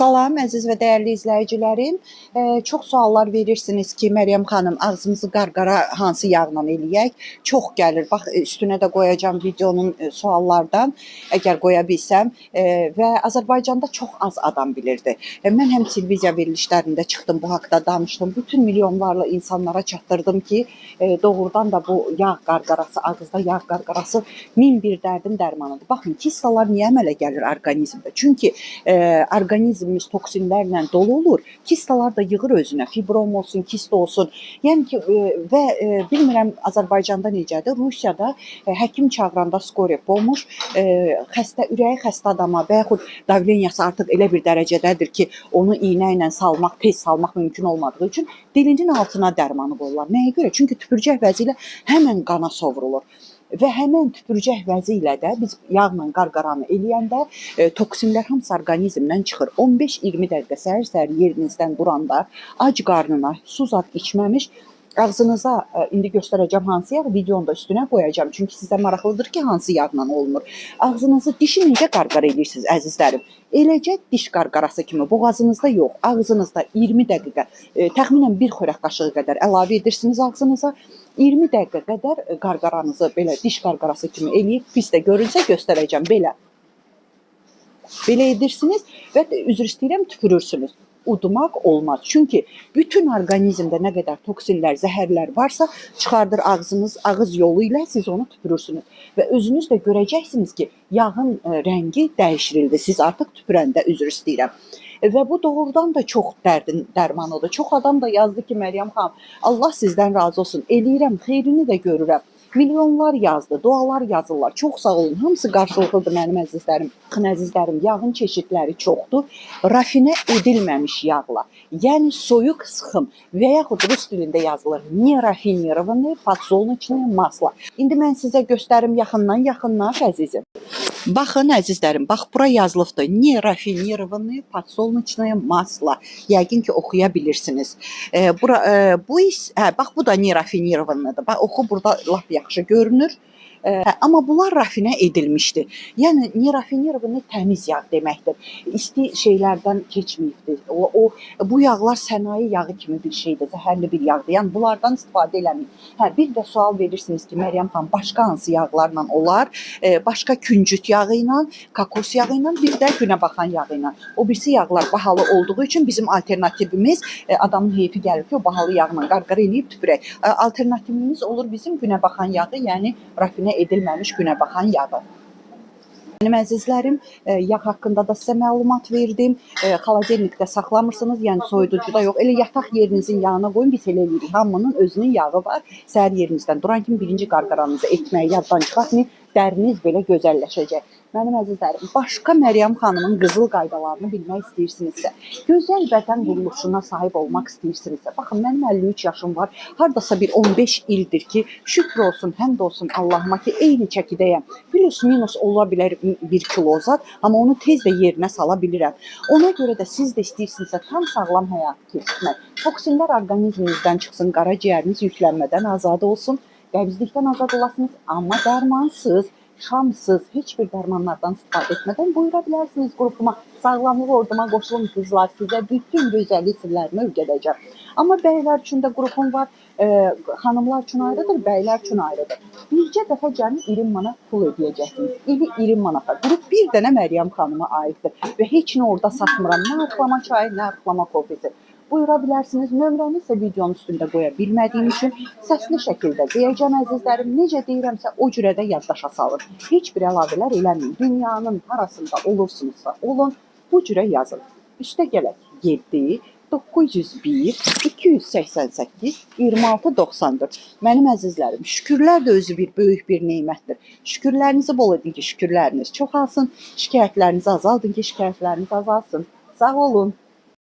Salam, əziz və dəyərli izləyicilərim. Çox suallar verirsiniz ki, Məryəm xanım, ağzımızı qarqara hansı yağla eləyək? Çox gəlir. Bax, üstünə də qoyacağım videonun suallardan, əgər qoya bilsəm. Və Azərbaycanda çox az adam bilirdi. Mən həm televiziya verilişlərində çıxdım, bu haqda danışdım. Bütün milyonlarla insanlara çatdırdım ki, doğrudan da bu yağ qarqarası, ağızda yağ qarqarası min bir dərdin dərmanıdır. Baxın, kistalar niyə əmələ gəlir orqanizmdə? Çünki orqanizmimiz toksinlərlə dolu olur. Kistalar da yığır özünə, fibrom olsun, kist olsun. Yəni ki, və bilmirəm Azərbaycanda necədir, Rusiyada həkim çağıranda skorep olmuş, ürəyi xəstə adama və yaxud davleniyası artıq elə bir dərəcədədir ki, onu iynə ilə salmaq, tez salmaq mümkün olmadığı üçün dilinin altına dərmanı qoyurlar. Nəyə görə? Çünki tüpürcək vəzi ilə həmən qana sovrulur. Və həmən tüpürcək vəzi ilə də biz yağla qarqaranı eləyəndə toksinlər hamısı orqanizmdən çıxır. 15-20 dəqiqə səhər-səhər yerinizdən duranda ac qarnına su zad içməmiş ağzınıza, indi göstərəcəm hansı yağ, videonun da üstünə qoyacağım. Çünki sizə maraqlıdır ki, hansı yağla olunur. Ağzınızı, dişi necə qarqara edirsiniz, əzizlərim? Eləcə diş qarqarası kimi, boğazınızda yox, ağzınızda 20 dəqiqə, təxminən bir xörək qaşığı qədər əlavə edirsiniz ağzınıza. 20 dəqiqə qədər qarqaranızı belə diş qarqarası kimi eləyib, pis də görünsə göstərəcəm, belə. Belə edirsiniz və üzr istəyirəm, tüpürürsünüz. Udmaq olmaz. Çünki bütün orqanizmdə nə qədər toksinlər, zəhərlər varsa çıxardır ağzınız, ağız yolu ilə siz onu tüpürürsünüz. Və özünüz də görəcəksiniz ki, yağın rəngi dəyişirildi. Siz artıq tüpürəndə üzr istəyirəm. Və bu doğrudan da çox dərdin dərmanıdır. Çox adam da yazdı ki, Məryəm xanım, Allah sizdən razı olsun, eləyirəm, xeyrini də görürəm. Milyonlar yazdı, dualar yazırlar. Çox sağ olun. Hamısı qarşılıqlıdır mənim əzizlərim. Baxın əzizlərim, yağın çeşidləri çoxdur. Rafinə edilməmiş yağla, yəni soyuq sıxım və yaxud rus dilində yazılır nerafinirованное подсолнечное масло. İndi mən sizə göstərim yaxından əzizim. Baxın əzizlərim, bax bura yazılıbdır. Nerafinirованное подсолнечное масло. Yəqin ki oxuya bilirsiniz. Bax bu da nerafinirованныйdır. Bax oxu burada lap yaxşı görünür. Amma bunlar rafinə edilmişdir. Yəni nerafinirованный təmiz yağ deməkdir. İsti şeylərdən keçməyibdir. Bu yağlar sənaye yağı kimi bir şeydir, zəhərli bir yağdır. Yəni bunlardan istifadə eləməyin. Bir də sual verirsiniz ki, Məryəm xanım, başqa hansı yağlarla olar? Başqa küncüt yağı ilə, kokos yağı ilə, bir də günə baxan yağı ilə. O birisi yağlar bahalı olduğu üçün bizim alternativimiz, adamın heyfi gəlir ki, o bahalı yağla qarqara eləyib tüpürək. Alternativimiz olur bizim günə baxan yağı, yəni rafinə edilməmiş günə baxan yağı. Mənim əzizlərim, yağ haqqında da sizə məlumat verdim. Xaladelnikdə saxlamırsınız, yəni soyuducuda yox. Elə yataq yerinizin yanına qoyun, biz elə eləyirik. Hamının özünün yağı var. Səhər yerinizdən duran kimi birinci qarqaranızı etməyi yaddan çıxartmayın. Dəriniz belə gözəlləşəcək. Mənim əzizlərim, başqa Məryəm xanımın qızıl qaydalarını bilmək istəyirsinizsə, gözəl bədən quruluşuna sahib olmaq istəyirsinizsə, baxın, mənim 53 yaşım var, hardasa bir 15 ildir ki, şükür olsun, həmd olsun Allahıma ki, eyni çəkidəyəm. Plus minus ola bilər 1 kilo zat, amma onu tez də yerinə sala bilirəm. Ona görə də siz də istəyirsinizsə, tam sağlam həyat keçirmək, toksinlər orqanizminizdən çıxsın, qaraciyəriniz yüklənmədən azad olsun, qəbizlikdən azad olasınız, amma dərmansız, şamsız, heç bir dərmanlardan istifadə etmədən buyura bilərsiniz qrupuma. Sağlamlıq orduma qoşulun qızlar, sizə bütün gözəllik sirlərini öyrədəcəm. Amma bəylər üçün də qrupum var, xanımlar üçün ayrıdır, bəylər üçün ayrıdır. Bircə dəfə gəlin 20 manat pul ödəyəcəksiniz. İli 20 manata. Qrup bir dənə Məryəm xanıma aiddir və heç nə orada satmıram. Nə arıqlama çayı, nə arıqlama kofesi. Buyura bilərsiniz. Nömrəni isə videonun üstündə qoya bilmədiyim üçün səsli şəkildə deyəcəm əzizlərim. Necə deyirəmsə o cürə də yaddaşa salın. Heç bir əlavələr eləməyin. Dünyanın harasında olursunuzsa olun, bu cürə yazın. Üstə gələk 7 901 288 26 94. Mənim əzizlərim, şükürlər də özü bir böyük bir nemətdir. Şükürlərinizi bol edin ki, şükürləriniz çoxalsın. Şikayətlərinizi azaldın ki, şikayətləriniz azalsın. Sağ olun.